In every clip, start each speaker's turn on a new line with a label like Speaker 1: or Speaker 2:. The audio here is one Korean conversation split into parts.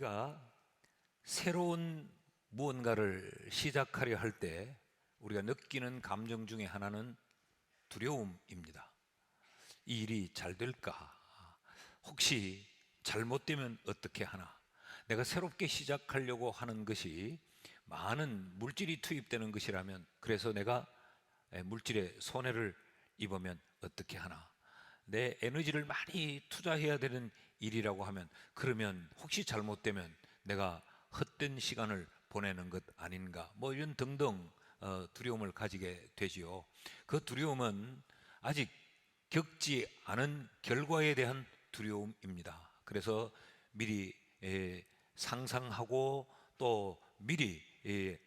Speaker 1: 우리가 새로운 무언가를 시작하려 할 때 우리가 느끼는 감정 중에 하나는 두려움입니다. 이 일이 잘 될까? 혹시 잘못되면 어떻게 하나? 내가 새롭게 시작하려고 하는 것이 많은 물질이 투입되는 것이라면, 그래서 내가 물질에 손해를 입으면 어떻게 하나? 내 에너지를 많이 투자해야 되는 일이라고 하면, 그러면 혹시 잘못되면 내가 헛된 시간을 보내는 것 아닌가? 뭐 이런 등등 두려움을 가지게 되지요. 그 두려움은 아직 겪지 않은 결과에 대한 두려움입니다. 그래서 미리 상상하고 또 미리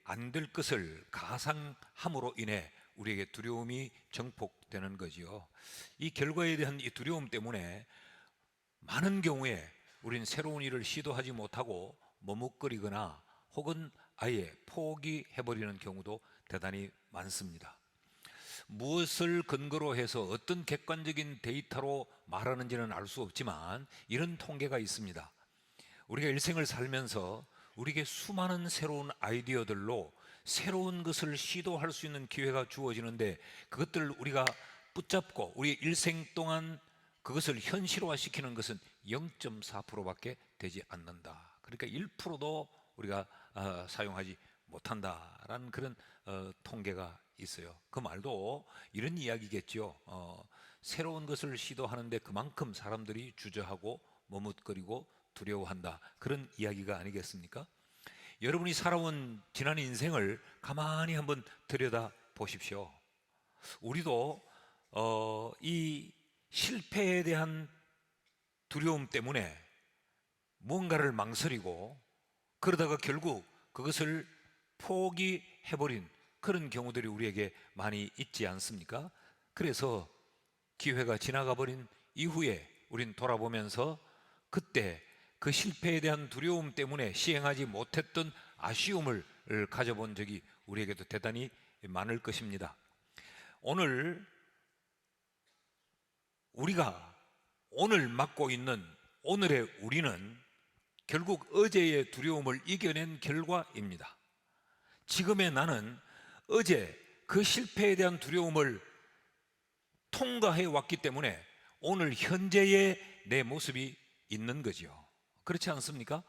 Speaker 1: 안 될 것을 가상함으로 인해 우리에게 두려움이 정폭되는 거지요. 이 결과에 대한 이 두려움 때문에 많은 경우에 우리는 새로운 일을 시도하지 못하고 머뭇거리거나 혹은 아예 포기해버리는 경우도 대단히 많습니다. 무엇을 근거로 해서 어떤 객관적인 데이터로 말하는지는 알 수 없지만 이런 통계가 있습니다. 우리가 일생을 살면서 우리에게 수많은 새로운 아이디어들로 새로운 것을 시도할 수 있는 기회가 주어지는데, 그것들을 우리가 붙잡고 우리 일생 동안 그것을 현실화시키는 것은 0.4%밖에 되지 않는다. 그러니까 1%도 우리가 사용하지 못한다라는 그런 통계가 있어요. 그 말도 이런 이야기겠죠. 새로운 것을 시도하는데 그만큼 사람들이 주저하고 머뭇거리고 두려워한다, 그런 이야기가 아니겠습니까? 여러분이 살아온 지난 인생을 가만히 한번 들여다 보십시오. 우리도 이 실패에 대한 두려움 때문에 무언가를 망설이고 그러다가 결국 그것을 포기해버린 그런 경우들이 우리에게 많이 있지 않습니까? 그래서 기회가 지나가 버린 이후에 우린 돌아보면서 그때 그 실패에 대한 두려움 때문에 시행하지 못했던 아쉬움을 가져본 적이 우리에게도 대단히 많을 것입니다. 오늘 우리가 오늘 맡고 있는 오늘의 우리는 결국 어제의 두려움을 이겨낸 결과입니다. 지금의 나는 어제 그 실패에 대한 두려움을 통과해 왔기 때문에 오늘 현재의 내 모습이 있는 거죠. 그렇지 않습니까?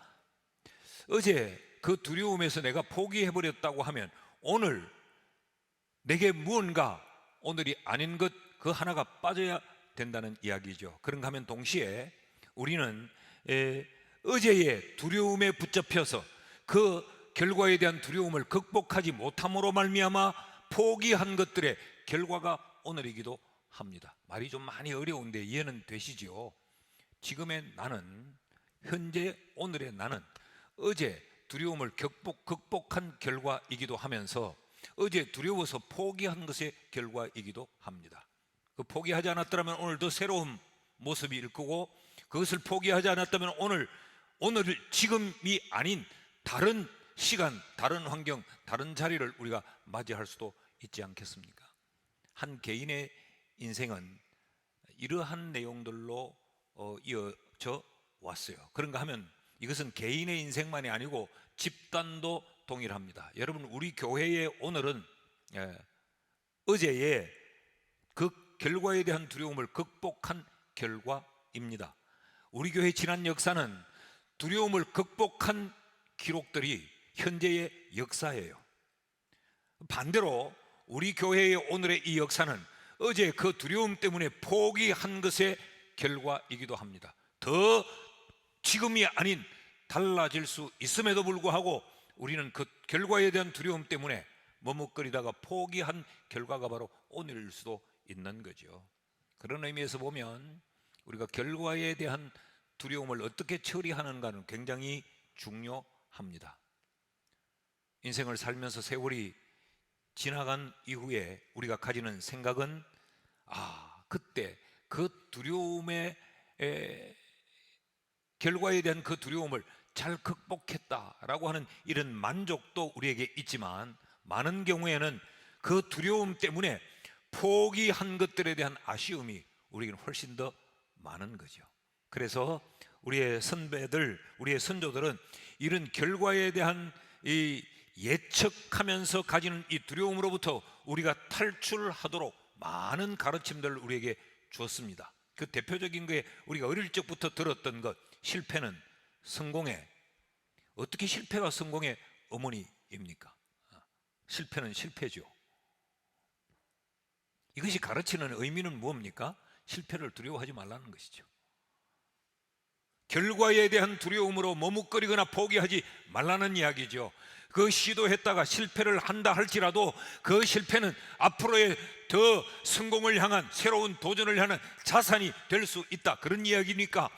Speaker 1: 어제 그 두려움에서 내가 포기해버렸다고 하면 오늘 내게 무언가 오늘이 아닌 것 그 하나가 빠져야 된다는 이야기죠. 그런가 하면 동시에 우리는 어제의 두려움에 붙잡혀서 그 결과에 대한 두려움을 극복하지 못함으로 말미암아 포기한 것들의 결과가 오늘이기도 합니다. 말이 좀 많이 어려운데 이해는 되시죠? 지금의 나는, 현재 오늘의 나는 어제 두려움을 극복한 결과이기도 하면서 어제 두려워서 포기한 것의 결과이기도 합니다. 그 포기하지 않았더라면 오늘 더 새로운 모습일 거고, 그것을 포기하지 않았다면 오늘 지금이 아닌 다른 시간, 다른 환경, 다른 자리를 우리가 맞이할 수도 있지 않겠습니까? 한 개인의 인생은 이러한 내용들로 이어져 왔어요. 그런가 하면 이것은 개인의 인생만이 아니고 집단도 동일합니다. 여러분, 우리 교회의 오늘은 어제의 그 결과에 대한 두려움을 극복한 결과입니다. 우리 교회 지난 역사는 두려움을 극복한 기록들이 현재의 역사예요. 반대로 우리 교회의 오늘의 이 역사는 어제 그 두려움 때문에 포기한 것의 결과이기도 합니다. 더 지금이 아닌 달라질 수 있음에도 불구하고 우리는 그 결과에 대한 두려움 때문에 머뭇거리다가 포기한 결과가 바로 오늘일 수도 있는 거죠. 그런 의미에서 보면 우리가 결과에 대한 두려움을 어떻게 처리하는가는 굉장히 중요합니다. 인생을 살면서 세월이 지나간 이후에 우리가 가지는 생각은, 그때 그 두려움의 결과에 대한 그 두려움을 잘 극복했다라고 하는 이런 만족도 우리에게 있지만, 많은 경우에는 그 두려움 때문에 포기한 것들에 대한 아쉬움이 우리에게는 훨씬 더 많은 거죠. 그래서 우리의 선배들, 우리의 선조들은 이런 결과에 대한 이 예측하면서 가지는 이 두려움으로부터 우리가 탈출하도록 많은 가르침들을 우리에게 주었습니다. 그 대표적인 게 우리가 어릴 적부터 들었던 것, 실패는 성공의, 어떻게 실패가 성공의 어머니입니까? 실패는 실패죠. 이것이 가르치는 의미는 뭡니까? 실패를 두려워하지 말라는 것이죠. 결과에 대한 두려움으로 머뭇거리거나 포기하지 말라는 이야기죠. 그 시도했다가 실패를 한다 할지라도 그 실패는 앞으로의 더 성공을 향한 새로운 도전을 향한 자산이 될 수 있다, 그런 이야기니까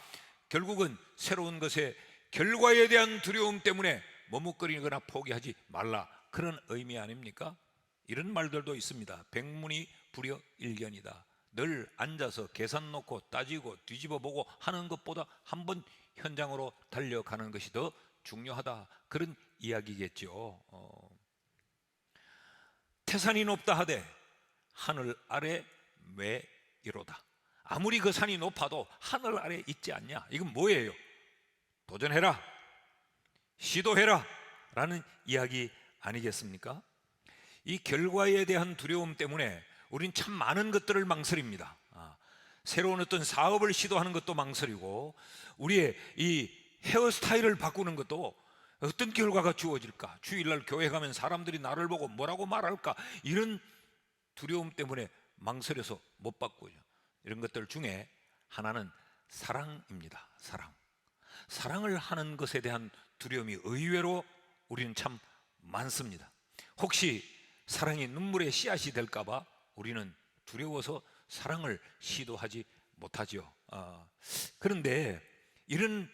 Speaker 1: 결국은 새로운 것의 결과에 대한 두려움 때문에 머뭇거리거나 포기하지 말라, 그런 의미 아닙니까? 이런 말들도 있습니다. 백문이 불여일견이다. 늘 앉아서 계산 놓고 따지고 뒤집어 보고 하는 것보다 한번 현장으로 달려가는 것이 더 중요하다, 그런 이야기겠죠. 태산이 높다 하되 하늘 아래 왜 이로다. 아무리 그 산이 높아도 하늘 아래 있지 않냐. 이건 뭐예요? 도전해라, 시도해라 라는 이야기 아니겠습니까? 이 결과에 대한 두려움 때문에 우린 참 많은 것들을 망설입니다. 새로운 어떤 사업을 시도하는 것도 망설이고, 우리의 이 헤어스타일을 바꾸는 것도 어떤 결과가 주어질까, 주일날 교회 가면 사람들이 나를 보고 뭐라고 말할까, 이런 두려움 때문에 망설여서 못 바꾸죠. 이런 것들 중에 하나는 사랑입니다. 사랑을 하는 것에 대한 두려움이 의외로 우리는 참 많습니다. 혹시 사랑이 눈물의 씨앗이 될까 봐 우리는 두려워서 사랑을 시도하지 못하죠. 그런데 이런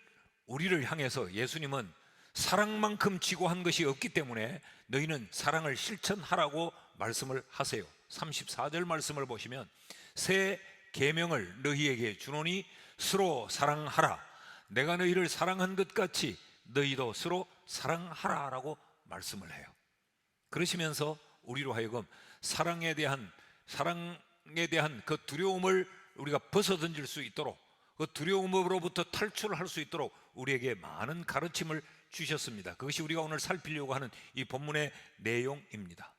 Speaker 1: 우리를 향해서 예수님은 사랑만큼 지고한 것이 없기 때문에 너희는 사랑을 실천하라고 말씀을 하세요. 34절 말씀을 보시면 새 계명을 너희에게 주노니 서로 사랑하라. 내가 너희를 사랑한 것 같이 너희도 서로 사랑하라 라고 말씀을 해요. 그러시면서 우리로 하여금 사랑에 대한 그 두려움을 우리가 벗어던질 수 있도록, 그 두려움으로부터 탈출할 수 있도록 우리에게 많은 가르침을 주셨습니다. 그것이 우리가 오늘 살피려고 하는 이 본문의 내용입니다.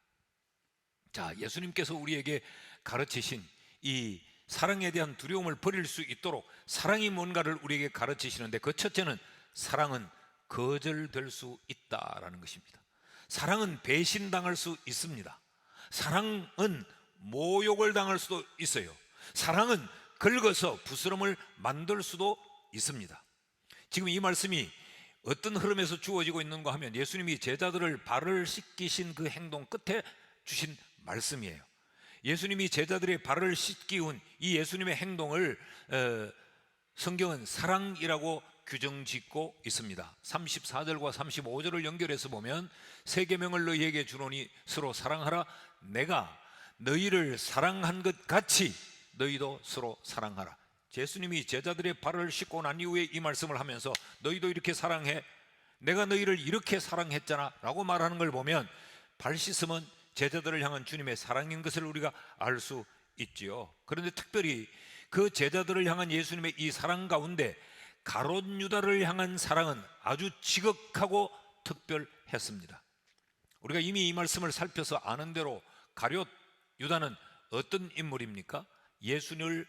Speaker 1: 자, 예수님께서 우리에게 가르치신 이 사랑에 대한 두려움을 버릴 수 있도록 사랑이 뭔가를 우리에게 가르치시는데, 그 첫째는 사랑은 거절될 수 있다라는 것입니다. 사랑은 배신당할 수 있습니다. 사랑은 모욕을 당할 수도 있어요. 사랑은 긁어서 부스럼을 만들 수도 있습니다. 지금 이 말씀이 어떤 흐름에서 주어지고 있는가 하면 예수님이 제자들을 발을 씻기신 그 행동 끝에 주신 말씀이에요. 예수님이 제자들의 발을 씻기운 이 예수님의 행동을 성경은 사랑이라고 규정짓고 있습니다. 34절과 35절을 연결해서 보면 새 계명을 너희에게 주노니 서로 사랑하라. 내가 너희를 사랑한 것 같이 너희도 서로 사랑하라. 예수님이 제자들의 발을 씻고 난 이후에 이 말씀을 하면서 너희도 이렇게 사랑해, 내가 너희를 이렇게 사랑했잖아 라고 말하는 걸 보면 발 씻음은 제자들을 향한 주님의 사랑인 것을 우리가 알 수 있지요. 그런데 특별히 그 제자들을 향한 예수님의 이 사랑 가운데 가롯 유다를 향한 사랑은 아주 지극하고 특별했습니다. 우리가 이미 이 말씀을 살펴서 아는 대로 가롯 유다는 어떤 인물입니까? 예수님을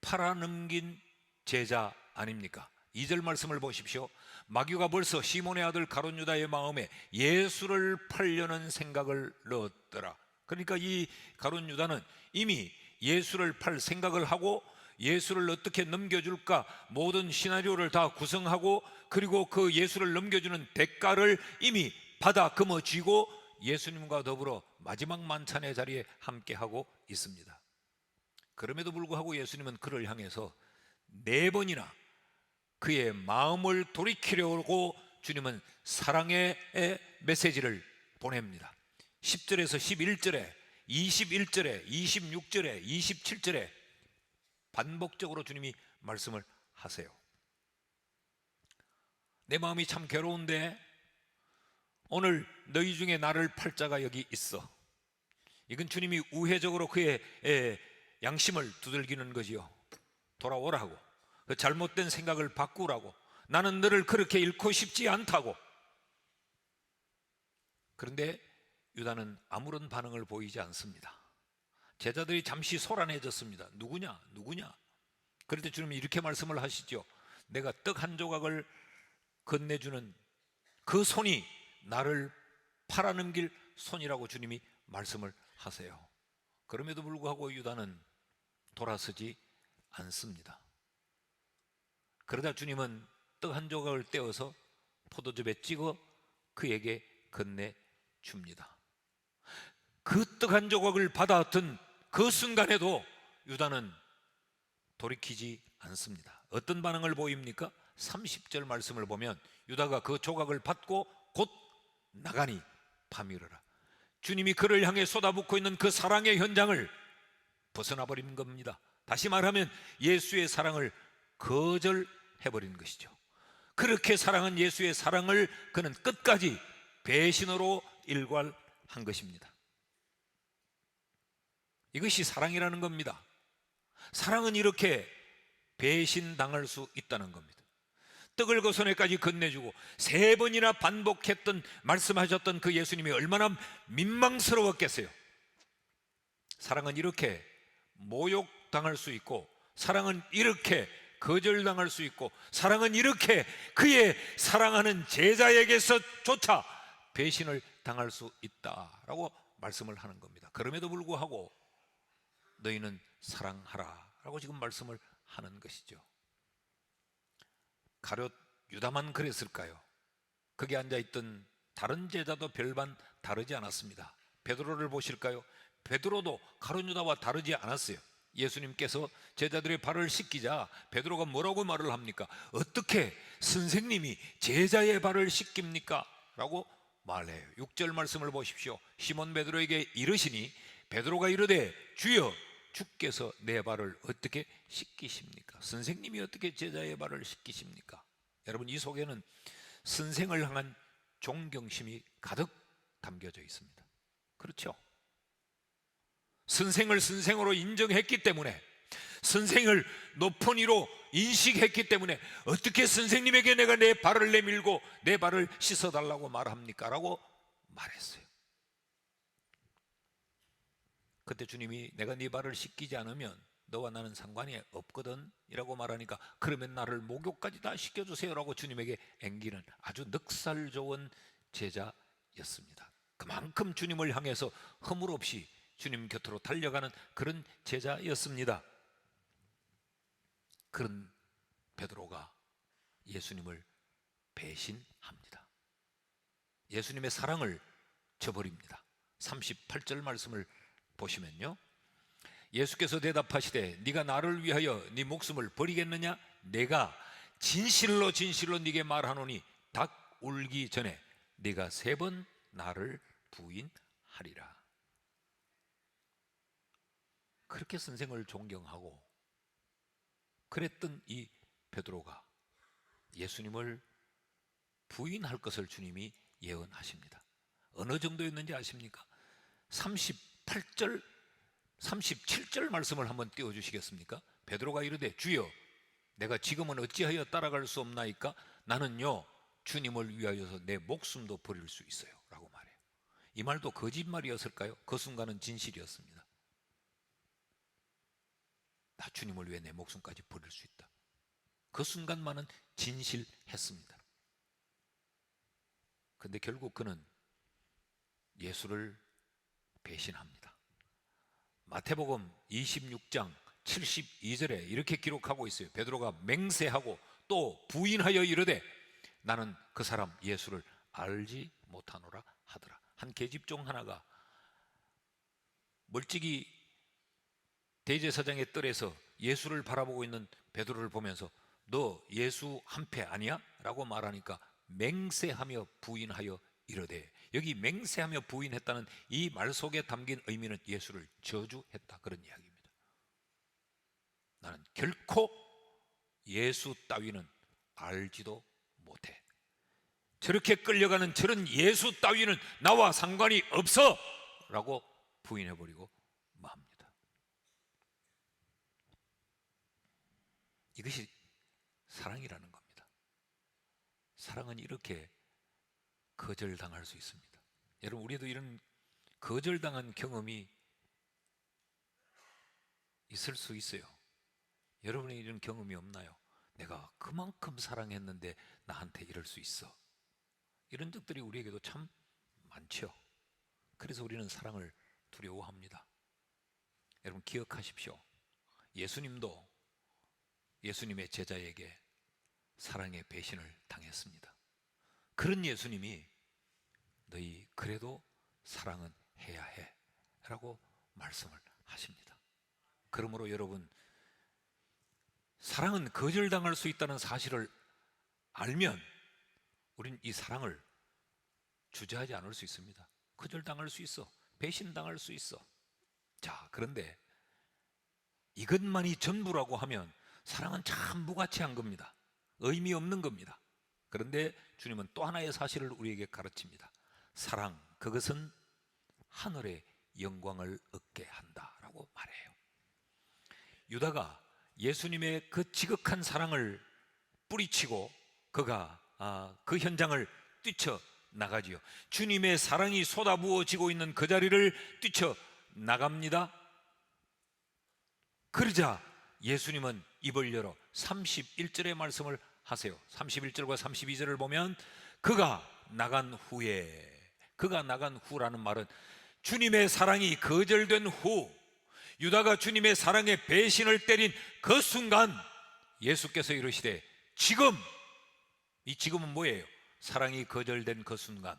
Speaker 1: 팔아넘긴 제자 아닙니까? 2절 말씀을 보십시오. 마귀가 벌써 시몬의 아들 가롯 유다의 마음에 예수를 팔려는 생각을 넣었더라. 그러니까 이 가롯 유다는 이미 예수를 팔 생각을 하고 예수를 어떻게 넘겨줄까 모든 시나리오를 다 구성하고, 그리고 그 예수를 넘겨주는 대가를 이미 받아 금어쥐고 예수님과 더불어 마지막 만찬의 자리에 함께하고 있습니다. 그럼에도 불구하고 예수님은 그를 향해서 4번이나 그의 마음을 돌이키려고 주님은 사랑의 메시지를 보냅니다. 10절에서 11절에 21절에 26절에 27절에 반복적으로 주님이 말씀을 하세요. 내 마음이 참 괴로운데 오늘 너희 중에 나를 팔 자가 여기 있어. 이건 주님이 우회적으로 그의 양심을 두들기는 거지요. 돌아오라고. 그 잘못된 생각을 바꾸라고, 나는 너를 그렇게 잃고 싶지 않다고. 그런데 유다는 아무런 반응을 보이지 않습니다. 제자들이 잠시 소란해졌습니다. 누구냐? 그럴 때 주님이 이렇게 말씀을 하시죠. 내가 떡 한 조각을 건네주는 그 손이 나를 팔아넘길 손이라고 주님이 말씀을 하세요. 그럼에도 불구하고 유다는 돌아서지 않습니다. 그러다 주님은 떡 한 조각을 떼어서 포도즙에 찍어 그에게 건네줍니다. 그 떡 한 조각을 받아든 그 순간에도 유다는 돌이키지 않습니다. 어떤 반응을 보입니까? 30절 말씀을 보면 유다가 그 조각을 받고 곧 나가니 밤이 이르라. 주님이 그를 향해 쏟아붓고 있는 그 사랑의 현장을 벗어나 버린 겁니다. 다시 말하면 예수의 사랑을 거절해버린 것이죠. 그렇게 사랑한 예수의 사랑을 그는 끝까지 배신으로 일관한 것입니다. 이것이 사랑이라는 겁니다. 사랑은 이렇게 배신당할 수 있다는 겁니다. 떡을 그 손에까지 건네주고 3번이나 반복했던 말씀하셨던 그 예수님이 얼마나 민망스러웠겠어요. 사랑은 이렇게 모욕당할 수 있고, 사랑은 이렇게 거절당할 수 있고, 사랑은 이렇게 그의 사랑하는 제자에게서조차 배신을 당할 수 있다라고 말씀을 하는 겁니다. 그럼에도 불구하고 너희는 사랑하라 라고 지금 말씀을 하는 것이죠. 가룟 유다만 그랬을까요? 거기 앉아있던 다른 제자도 별반 다르지 않았습니다. 베드로를 보실까요? 베드로도 가룟 유다와 다르지 않았어요. 예수님께서 제자들의 발을 씻기자 베드로가 뭐라고 말을 합니까? 어떻게 선생님이 제자의 발을 씻깁니까? 라고 말해요. 6절 말씀을 보십시오. 시몬 베드로에게 이르시니 베드로가 이르되 주여, 주께서 내 발을 어떻게 씻기십니까? 선생님이 어떻게 제자의 발을 씻기십니까? 여러분, 이 속에는 선생을 향한 존경심이 가득 담겨져 있습니다. 그렇죠? 선생을 선생으로 인정했기 때문에, 선생을 높은 이로 인식했기 때문에 어떻게 선생님에게 내가 내 발을 내밀고 내 발을 씻어달라고 말합니까? 라고 말했어요. 그때 주님이 내가 네 발을 씻기지 않으면 너와 나는 상관이 없거든 이라고 말하니까, 그러면 나를 목욕까지 다 시켜주세요 라고 주님에게 앵기는 아주 넉살 좋은 제자였습니다. 그만큼 주님을 향해서 허물 없이 주님 곁으로 달려가는 그런 제자였습니다. 그런 베드로가 예수님을 배신합니다. 예수님의 사랑을 저버립니다. 38절 말씀을 보시면요, 예수께서 대답하시되 네가 나를 위하여 네 목숨을 버리겠느냐? 내가 진실로 진실로 네게 말하노니 닭 울기 전에 네가 3번 나를 부인하리라. 그렇게 선생을 존경하고 그랬던 이 베드로가 예수님을 부인할 것을 주님이 예언하십니다. 어느 정도였는지 아십니까? 38절 37절 말씀을 한번 띄워주시겠습니까? 베드로가 이르되 주여, 내가 지금은 어찌하여 따라갈 수 없나이까? 나는요 주님을 위하여서 내 목숨도 버릴 수 있어요 라고 말해요. 이 말도 거짓말이었을까요? 그 순간은 진실이었습니다. 나 주님을 위해 내 목숨까지 버릴 수 있다. 그 순간만은 진실했습니다. 그런데 결국 그는 예수를 배신합니다. 마태복음 26장 72절에 이렇게 기록하고 있어요. 베드로가 맹세하고 또 부인하여 이르되 나는 그 사람 예수를 알지 못하노라 하더라. 한 계집종 하나가 멀찍이 대제사장의 뜰에서 예수를 바라보고 있는 베드로를 보면서 너 예수 한패 아니야? 라고 말하니까 맹세하며 부인하여 이르되, 여기 맹세하며 부인했다는 이 말 속에 담긴 의미는 예수를 저주했다, 그런 이야기입니다. 나는 결코 예수 따위는 알지도 못해. 저렇게 끌려가는 저런 예수 따위는 나와 상관이 없어 라고 부인해버리고 맙니다. 이것이 사랑이라는 겁니다. 사랑은 이렇게 거절당할 수 있습니다. 여러분, 우리도 이런 거절당한 경험이 있을 수 있어요. 여러분의 이런 경험이 없나요? 내가 그만큼 사랑했는데 나한테 이럴 수 있어. 이런 적들이 우리에게도 참 많죠. 그래서 우리는 사랑을 두려워합니다. 여러분, 기억하십시오. 예수님도 예수님의 제자에게 사랑의 배신을 당했습니다. 그런 예수님이 너희 그래도 사랑은 해야 해 라고 말씀을 하십니다. 그러므로 여러분, 사랑은 거절당할 수 있다는 사실을 알면 우린 이 사랑을 주저하지 않을 수 있습니다. 거절당할 수 있어. 배신당할 수 있어. 자, 그런데 이것만이 전부라고 하면 사랑은 참 무가치한 겁니다. 의미 없는 겁니다. 그런데 주님은 또 하나의 사실을 우리에게 가르칩니다. 사랑, 그것은 하늘의 영광을 얻게 한다라고 말해요. 유다가 예수님의 그 지극한 사랑을 뿌리치고 그가 그 현장을 뛰쳐나가지요. 주님의 사랑이 쏟아부어지고 있는 그 자리를 뛰쳐나갑니다. 그러자 예수님은 입을 열어 31절의 말씀을 하세요. 31절과 32절을 보면 그가 나간 후라는 말은 주님의 사랑이 거절된 후, 유다가 주님의 사랑에 배신을 때린 그 순간 예수께서 이르시되 지금, 이 지금은 뭐예요? 사랑이 거절된 그 순간,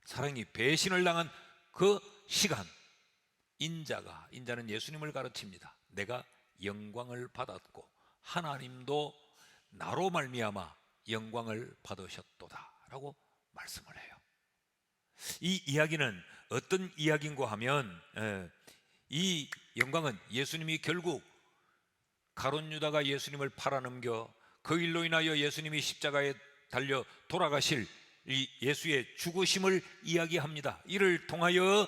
Speaker 1: 사랑이 배신을 당한 그 시간, 인자는 예수님을 가르칩니다. 내가 영광을 받았고 하나님도 나로 말미암아 영광을 받으셨도다 라고 말씀을 해요. 이 이야기는 어떤 이야기인가 하면 이 영광은 예수님이 결국 가룟 유다가 예수님을 팔아넘겨 그 일로 인하여 예수님이 십자가에 달려 돌아가실 이 예수의 죽으심을 이야기합니다. 이를 통하여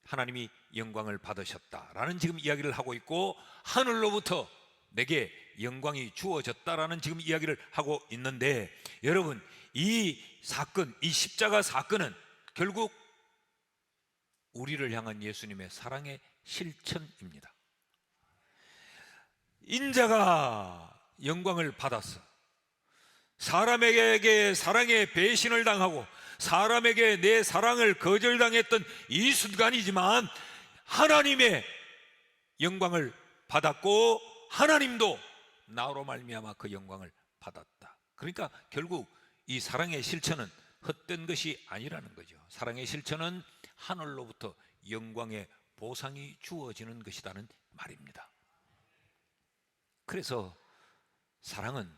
Speaker 1: 하나님이 영광을 받으셨다라는 지금 이야기를 하고 있고, 하늘로부터 내게 영광이 주어졌다라는 지금 이야기를 하고 있는데, 여러분, 이 사건, 이 십자가 사건은 결국 우리를 향한 예수님의 사랑의 실천입니다. 인자가 영광을 받았어. 사람에게 사랑의 배신을 당하고 사람에게 내 사랑을 거절당했던 이 순간이지만 하나님의 영광을 받았고 하나님도 나로 말미암아 그 영광을 받았다. 그러니까 결국 이 사랑의 실천은 헛된 것이 아니라는 거죠. 사랑의 실천은 하늘로부터 영광의 보상이 주어지는 것이라는 말입니다. 그래서 사랑은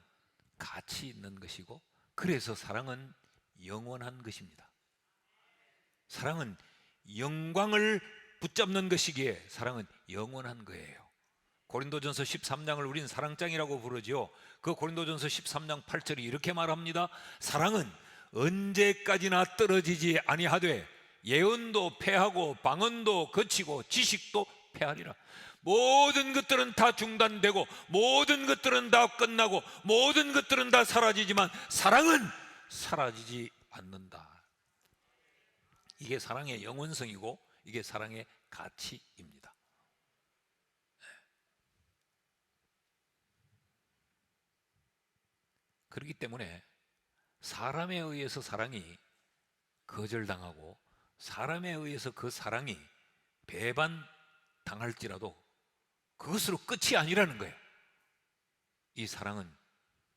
Speaker 1: 가치 있는 것이고, 그래서 사랑은 영원한 것입니다. 사랑은 영광을 붙잡는 것이기에 사랑은 영원한 거예요. 고린도전서 13장을 우리는 사랑장이라고 부르죠. 그 고린도전서 13장 8절이 이렇게 말합니다. 사랑은 언제까지나 떨어지지 아니하되 예언도 패하고 방언도 거치고 지식도 패하리라. 모든 것들은 다 중단되고 모든 것들은 다 끝나고 모든 것들은 다 사라지지만 사랑은 사라지지 않는다. 이게 사랑의 영원성이고 이게 사랑의 가치입니다. 그렇기 때문에 사람에 의해서 사랑이 거절당하고 사람에 의해서 그 사랑이 배반당할지라도 그것으로 끝이 아니라는 거예요. 이 사랑은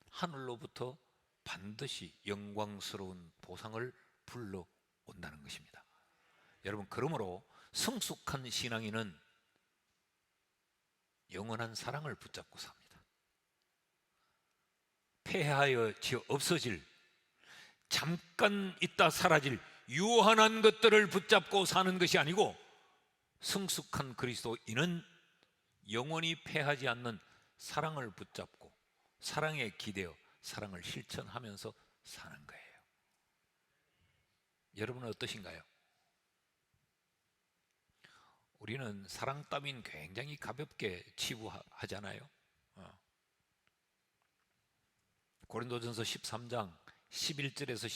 Speaker 1: 하늘로부터 반드시 영광스러운 보상을 불러온다는 것입니다. 여러분, 그러므로 성숙한 신앙인은 영원한 사랑을 붙잡고 삽니다. 폐하여 없어질, 잠깐 있다 사라질 유한한 것들을 붙잡고 사는 것이 아니고, 성숙한 그리스도인은 영원히 패하지 않는 사랑을 붙잡고 사랑에 기대어 사랑을 실천하면서 사는 거예요. 여러분은 어떠신가요? 우리는 사랑 따윈 굉장히 가볍게 치부하잖아요. 고린도전서 13장 11절에서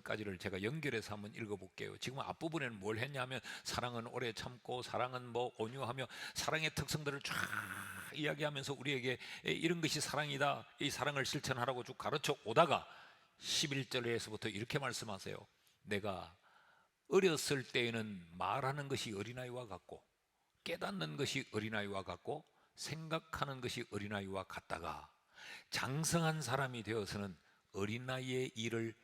Speaker 1: 13절까지를 제가 연결해서 한번 읽어볼게요. 지금 앞부분에는 뭘 했냐면 사랑은 오래 참고, 사랑은 뭐 온유하며, 사랑의 특성들을 쫙 이야기하면서 우리에게 이런 것이 사랑이다, 이 사랑을 실천하라고 쭉 가르쳐 오다가 11절에서부터 이렇게 말씀하세요. 내가 어렸을 때에는 말하는 것이 어린아이와 같고, 깨닫는 것이 어린아이와 같고, 생각하는 것이 어린아이와 같다가 장성한 사람이 되어서는 어린아이의 일을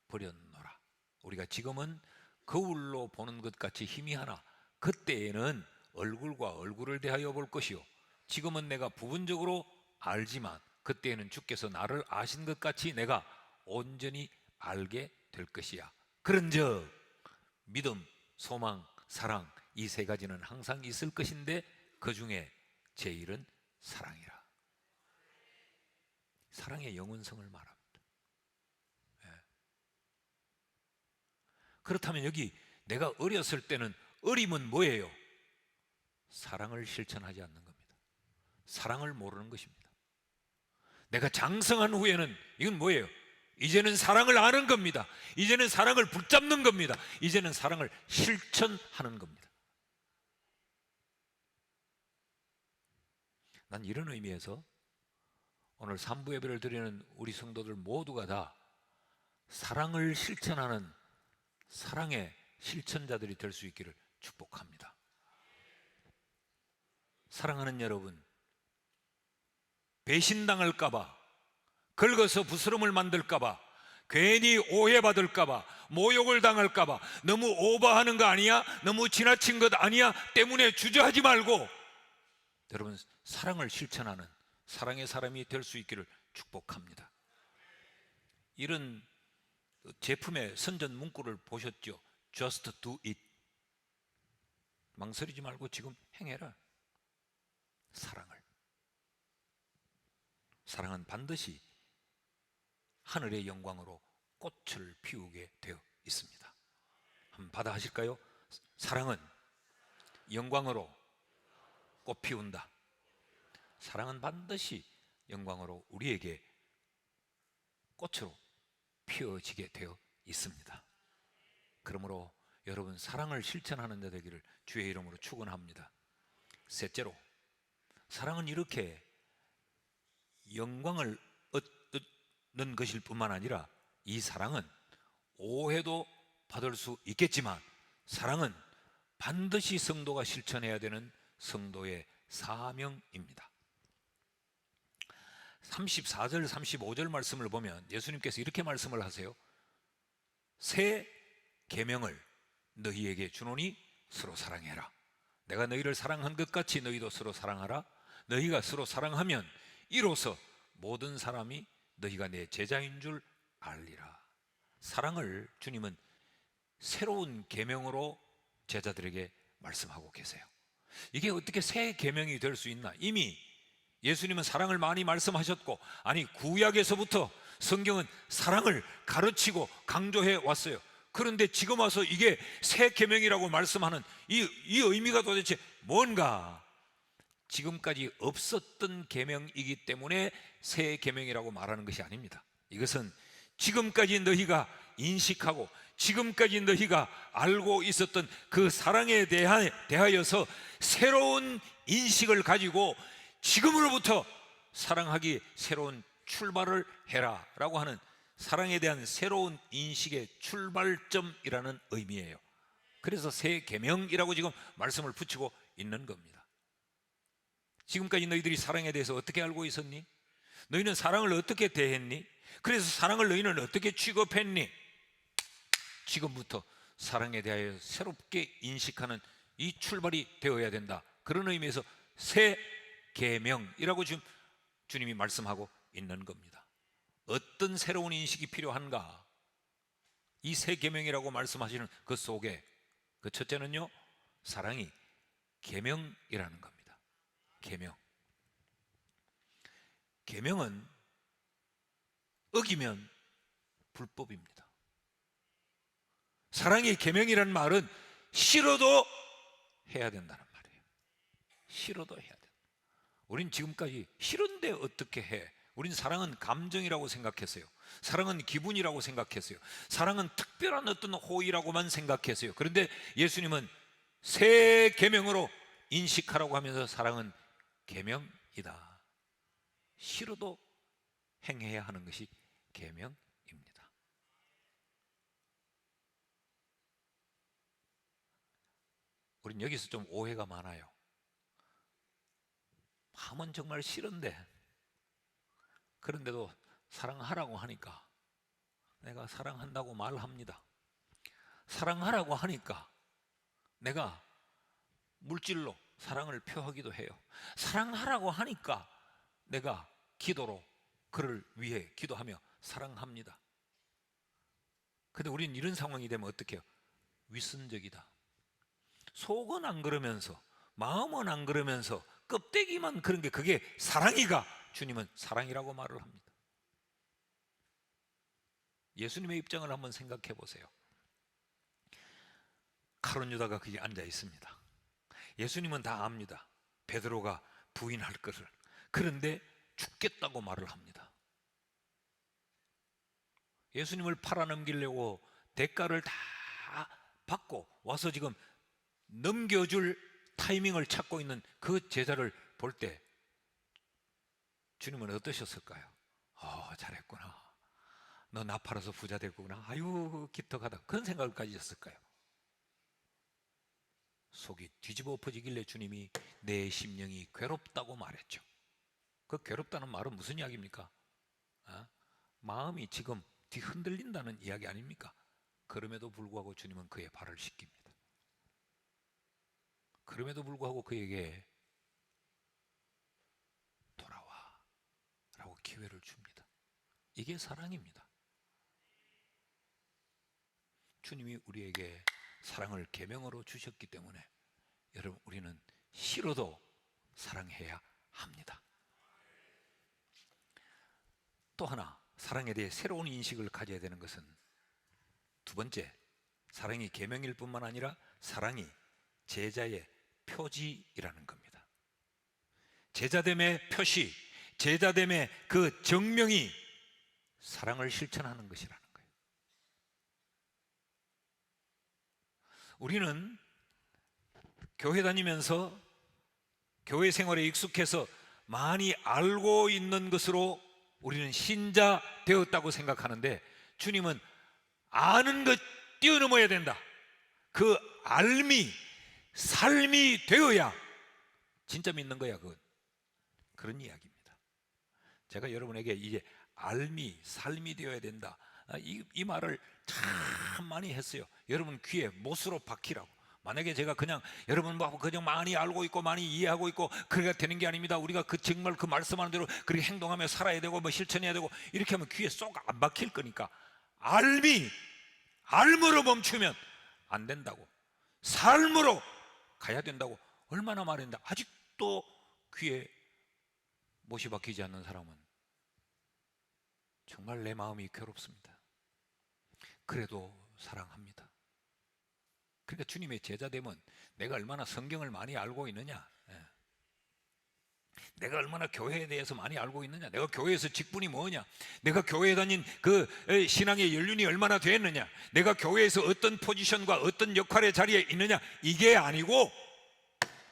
Speaker 1: 버렸노라. 우리가 지금은 거울로 보는 것 같이 희미하나 그때에는 얼굴과 얼굴을 대하여 볼 것이요, 지금은 내가 부분적으로 알지만 그때에는 주께서 나를 아신 것 같이 내가 온전히 알게 될 것이야. 그런즉 믿음, 소망, 사랑, 이 세 가지는 항상 있을 것인데 그 중에 제일은 사랑이라. 사랑의 영원성을 말합니다. 그렇다면 여기 내가 어렸을 때는, 어림은 뭐예요? 사랑을 실천하지 않는 겁니다. 사랑을 모르는 것입니다. 내가 장성한 후에는 이건 뭐예요? 이제는 사랑을 아는 겁니다. 이제는 사랑을 붙잡는 겁니다. 이제는 사랑을 실천하는 겁니다. 난 이런 의미에서 오늘 3부 예배를 드리는 우리 성도들 모두가 다 사랑을 실천하는 사랑의 실천자들이 될 수 있기를 축복합니다. 사랑하는 여러분, 배신당할까봐, 긁어서 부스럼을 만들까봐, 괜히 오해받을까봐, 모욕을 당할까봐, 너무 오버하는 거 아니야? 너무 지나친 것 아니야? 때문에 주저하지 말고 여러분, 사랑을 실천하는 사랑의 사람이 될 수 있기를 축복합니다. 이런 제품의 선전 문구를 보셨죠? Just do it. 망설이지 말고 지금 행해라. 사랑은 반드시 하늘의 영광으로 꽃을 피우게 되어 있습니다. 한번 받아 하실까요? 사랑은 영광으로 꽃 피운다. 사랑은 반드시 영광으로 우리에게 꽃으로 피어지게 되어 있습니다. 그러므로 여러분, 사랑을 실천하는 자 되기를 주의 이름으로 축원합니다. 셋째로, 사랑은 이렇게 영광을 얻는 것일 뿐만 아니라 이 사랑은 오해도 받을 수 있겠지만 사랑은 반드시 성도가 실천해야 되는 성도의 사명입니다. 34절 35절 말씀을 보면 예수님께서 이렇게 말씀을 하세요. 새 계명을 너희에게 주노니 서로 사랑해라. 내가 너희를 사랑한 것 같이 너희도 서로 사랑하라. 너희가 서로 사랑하면 이로써 모든 사람이 너희가 내 제자인 줄 알리라. 사랑을 주님은 새로운 계명으로 제자들에게 말씀하고 계세요. 이게 어떻게 새 계명이 될 수 있나? 이미 예수님은 사랑을 많이 말씀하셨고, 아니 구약에서부터 성경은 사랑을 가르치고 강조해 왔어요. 그런데 지금 와서 이게 새 계명이라고 말씀하는 이 의미가 도대체 뭔가? 지금까지 없었던 계명이기 때문에 새 계명이라고 말하는 것이 아닙니다. 이것은 지금까지 너희가 인식하고 지금까지 너희가 알고 있었던 그 사랑에 대하여서 새로운 인식을 가지고 지금으로부터 사랑하기 새로운 출발을 해라 라고 하는 사랑에 대한 새로운 인식의 출발점이라는 의미예요. 그래서 새 계명이라고 지금 말씀을 붙이고 있는 겁니다. 지금까지 너희들이 사랑에 대해서 어떻게 알고 있었니? 너희는 사랑을 어떻게 대했니? 그래서 사랑을 너희는 어떻게 취급했니? 지금부터 사랑에 대하여 새롭게 인식하는 이 출발이 되어야 된다. 그런 의미에서 새 계명이라고 지금 주님이 말씀하고 있는 겁니다. 어떤 새로운 인식이 필요한가? 이 새 계명이라고 말씀하시는 그 속에 그 첫째는요, 사랑이 계명이라는 겁니다. 계명은 어기면 불법입니다. 사랑의 계명이라는 말은 싫어도 해야 된다는 말이에요. 싫어도 해야 된다. 우린 지금까지 싫은데 어떻게 해? 우린 사랑은 감정이라고 생각했어요. 사랑은 기분이라고 생각했어요. 사랑은 특별한 어떤 호의라고만 생각했어요. 그런데 예수님은 새 계명으로 인식하라고 하면서 사랑은 계명이다. 싫어도 행해야 하는 것이 계명입니다. 우린 여기서 좀 오해가 많아요. 마음은 정말 싫은데, 그런데도 사랑하라고 하니까 내가 사랑한다고 말합니다. 사랑하라고 하니까 내가 물질로 사랑을 표하기도 해요. 사랑하라고 하니까 내가 기도로 그를 위해 기도하며 사랑합니다. 근데 우리는 이런 상황이 되면 어떻게 해요? 위선적이다. 속은 안 그러면서, 마음은 안 그러면서 껍데기만 그런 게 그게 사랑이가, 주님은 사랑이라고 말을 합니다. 예수님의 입장을 한번 생각해 보세요. 가룟 유다가 거기 앉아 있습니다. 예수님은 다 압니다. 베드로가 부인할 것을. 그런데 죽겠다고 말을 합니다. 예수님을 팔아넘기려고 대가를 다 받고 와서 지금 넘겨줄 타이밍을 찾고 있는 그 제자를 볼 때 주님은 어떠셨을까요? 잘했구나. 너 나 팔아서 부자 됐구나. 아유, 기특하다. 그런 생각을 가지셨을까요? 속이 뒤집어 엎어지길래 주님이 내 심령이 괴롭다고 말했죠. 그 괴롭다는 말은 무슨 이야기입니까? 마음이 지금 뒤흔들린다는 이야기 아닙니까? 그럼에도 불구하고 주님은 그의 발을 씻깁니다. 그럼에도 불구하고 그에게 돌아와 라고 기회를 줍니다. 이게 사랑입니다. 주님이 우리에게 사랑을 계명으로 주셨기 때문에 여러분, 우리는 싫어도 사랑해야 합니다. 또 하나, 사랑에 대해 새로운 인식을 가져야 되는 것은, 두 번째, 사랑이 계명일 뿐만 아니라 사랑이 제자의 표지이라는 겁니다. 제자됨의 표시, 제자됨의 그 정명이 사랑을 실천하는 것이라는 거예요. 우리는 교회 다니면서 교회 생활에 익숙해서 많이 알고 있는 것으로 우리는 신자 되었다고 생각하는데, 주님은 아는 것 뛰어넘어야 된다. 그 알미, 삶이 되어야 진짜 믿는 거야. 그런 이야기입니다. 제가 여러분에게 이제 알미, 삶이 되어야 된다, 이 말을 참 많이 했어요. 여러분 귀에 못으로 박히라고. 만약에 제가 그냥 여러분 그냥 많이 알고 있고 많이 이해하고 있고 그래야 되는 게 아닙니다. 우리가 정말 그 말씀하는 대로 그렇게 행동하며 살아야 되고 실천해야 되고, 이렇게 하면 귀에 쏙 안 박힐 거니까 알므로 멈추면 안 된다고, 삶으로 가야 된다고 얼마나 말했는데 아직도 귀에 못이 박히지 않는 사람은 정말 내 마음이 괴롭습니다. 그래도 사랑합니다. 그러니까 주님의 제자되면 내가 얼마나 성경을 많이 알고 있느냐, 내가 얼마나 교회에 대해서 많이 알고 있느냐, 내가 교회에서 직분이 뭐냐, 내가 교회에 다닌 그 신앙의 연륜이 얼마나 됐느냐, 내가 교회에서 어떤 포지션과 어떤 역할의 자리에 있느냐, 이게 아니고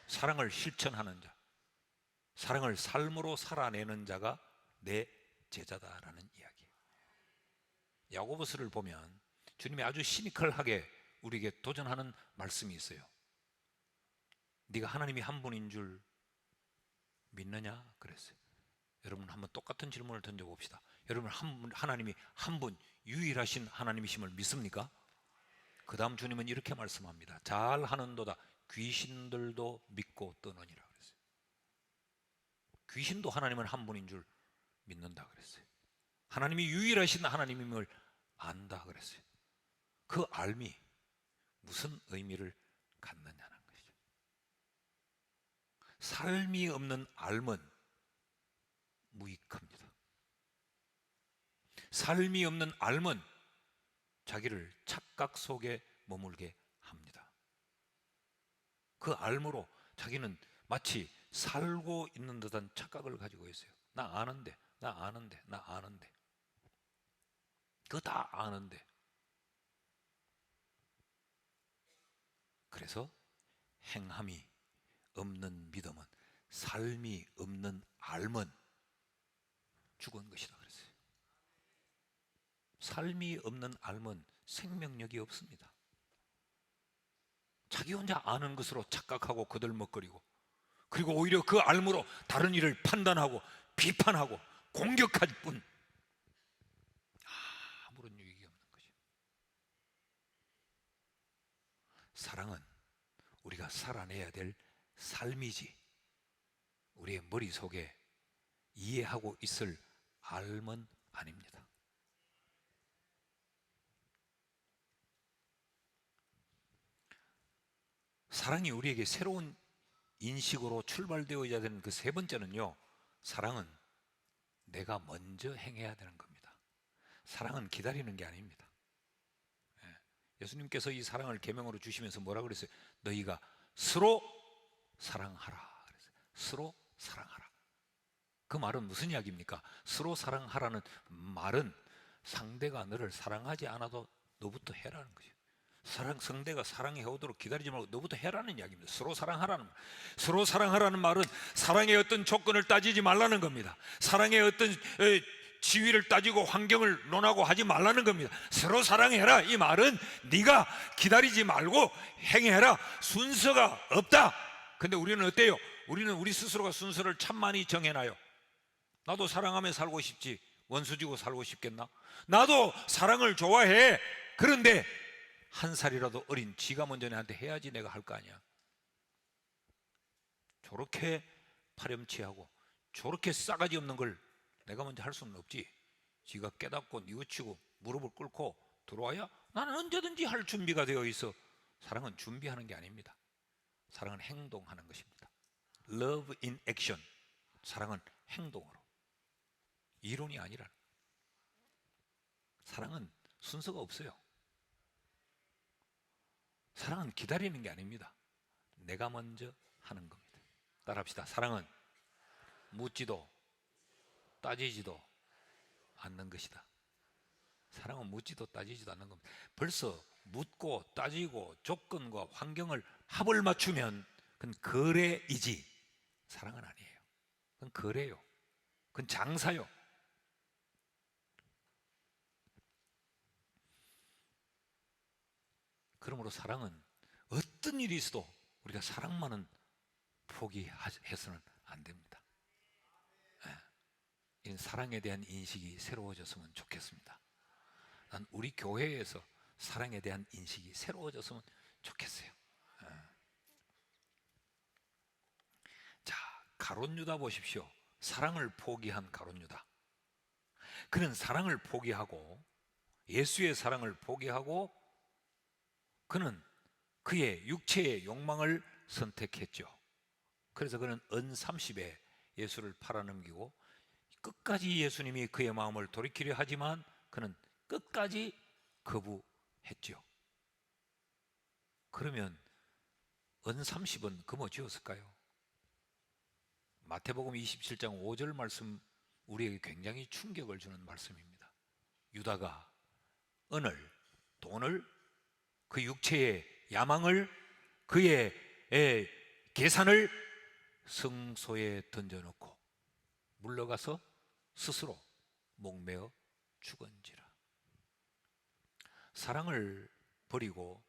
Speaker 1: 사랑을 실천하는 자, 사랑을 삶으로 살아내는 자가 내 제자다라는 이야기예요. 야고보서를 보면 주님이 아주 시니컬하게 우리에게 도전하는 말씀이 있어요. 네가 하나님이 한 분인 줄 믿느냐 그랬어요. 여러분 한번 똑같은 질문을 던져봅시다. 여러분 하나님이 한 분, 유일하신 하나님이심을 믿습니까? 그 다음 주님은 이렇게 말씀합니다. 잘하는도다 귀신들도 믿고 떠느니라 그랬어요. 귀신도 하나님은 한 분인 줄 믿는다 그랬어요. 하나님이 유일하신 하나님임을 안다 그랬어요. 그 알미 무슨 의미를 갖느냐는 것이죠. 삶이 없는 알은 무익합니다. 삶이 없는 알은 자기를 착각 속에 머물게 합니다. 그 알므로 자기는 마치 살고 있는 듯한 착각을 가지고 있어요. 나 아는데 나 아는데, 나 아는데. 그거 다 아는데. 그래서 행함이 없는 믿음은, 삶이 없는 알면 죽은 것이다 그랬어요. 삶이 없는 알면 생명력이 없습니다. 자기 혼자 아는 것으로 착각하고 거들먹거리고, 그리고 오히려 그 알므로 다른 일을 판단하고 비판하고 공격할 뿐 아무런 유익이 없는 거죠. 사랑은 우리가 살아내야 될 삶이지, 우리의 머릿속에 이해하고 있을 알면 아닙니다. 사랑이 우리에게 새로운 인식으로 출발되어야 되는 그 세 번째는요, 사랑은 내가 먼저 행해야 되는 겁니다. 사랑은 기다리는 게 아닙니다. 예수님께서 이 사랑을 계명으로 주시면서 뭐라 그랬어요? 너희가 서로 사랑하라 그랬어요. 서로 사랑하라. 그 말은 무슨 이야기입니까? 서로 사랑하라는 말은 상대가 너를 사랑하지 않아도 너부터 해라는 거죠. 상대가 사랑해 오도록 기다리지 말고 너부터 해라는 이야기입니다. 서로 사랑하라는 말. 서로 사랑하라는 말은 사랑의 어떤 조건을 따지지 말라는 겁니다. 사랑의 어떤 지위를 따지고 환경을 논하고 하지 말라는 겁니다. 서로 사랑해라, 이 말은 네가 기다리지 말고 행해라. 순서가 없다. 근데 우리는 어때요? 우리는 우리 스스로가 순서를 참 많이 정해놔요. 나도 사랑하며 살고 싶지, 원수지고 살고 싶겠나? 나도 사랑을 좋아해. 그런데 한 살이라도 어린 지가 먼저 내한테 해야지 내가 할 거 아니야. 저렇게 파렴치하고 저렇게 싸가지 없는 걸 내가 먼저 할 수는 없지. 지가 깨닫고 뉘우치고 무릎을 꿇고 들어와야 나는 언제든지 할 준비가 되어 있어. 사랑은 준비하는 게 아닙니다. 사랑은 행동하는 것입니다. Love in action. 사랑은 행동으로, 이론이 아니라. 사랑은 순서가 없어요. 사랑은 기다리는 게 아닙니다. 내가 먼저 하는 겁니다. 따라합시다. 사랑은 묻지도 따지지도 않는 것이다. 사랑은 묻지도 따지지도 않는 겁니다. 벌써 묻고 따지고 조건과 환경을 합을 맞추면 그건 거래이지 사랑은 아니에요. 그건 거래요. 그건 장사요. 그러므로 사랑은 어떤 일이 있어도 우리가 사랑만은 포기해서는 안 됩니다. 이 사랑에 대한 인식이 새로워졌으면 좋겠습니다. 난 우리 교회에서 사랑에 대한 인식이 새로워졌으면 좋겠어요. 자, 가룟 유다 보십시오. 사랑을 포기한 가룟 유다. 그는 사랑을 포기하고, 예수의 사랑을 포기하고, 그는 그의 육체의 욕망을 선택했죠. 그래서 그는 은 30에 예수를 팔아넘기고 끝까지 예수님이 그의 마음을 돌이키려 하지만 그는 끝까지 거부했죠. 그러면 은 30은 금어 지었을까요? 마태복음 27장 5절 말씀, 우리에게 굉장히 충격을 주는 말씀입니다. 유다가 은을, 돈을, 그 육체의 야망을, 그의 계산을 성소에 던져놓고 물러가서 스스로 목매어 죽은지라. 사랑을 버리고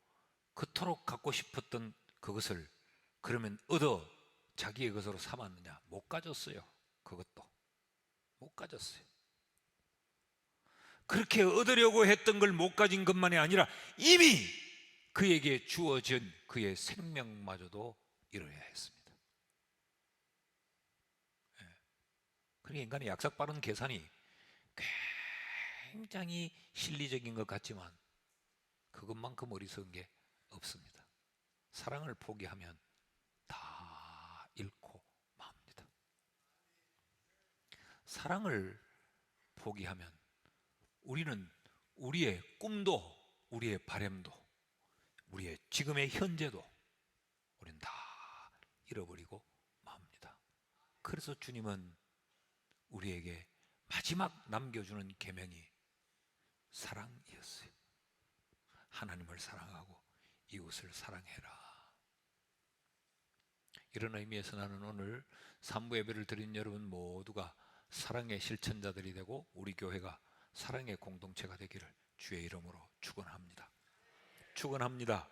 Speaker 1: 그토록 갖고 싶었던 그것을 그러면 얻어 자기의 것으로 삼았느냐? 못 가졌어요. 그것도 못 가졌어요. 그렇게 얻으려고 했던 걸 못 가진 것만이 아니라 이미 그에게 주어진 그의 생명마저도 잃어야 했습니다. 그러니까 인간의 약삭 빠른 계산이 굉장히 실리적인 것 같지만 그것만큼 어리석은 게 없습니다. 사랑을 포기하면 다 잃고 맙니다. 사랑을 포기하면 우리는 우리의 꿈도, 우리의 바램도, 우리의 지금의 현재도 우리는 다 잃어버리고 맙니다. 그래서 주님은 우리에게 마지막 남겨주는 계명이 사랑이었어요. 하나님을 사랑하고 이웃을 사랑해라. 이런 의미에서 나는 오늘 산부 예배를 드린 여러분 모두가 사랑의 실천자들이 되고 우리 교회가 사랑의 공동체가 되기를 주의 이름으로 축원합니다. 축원합니다.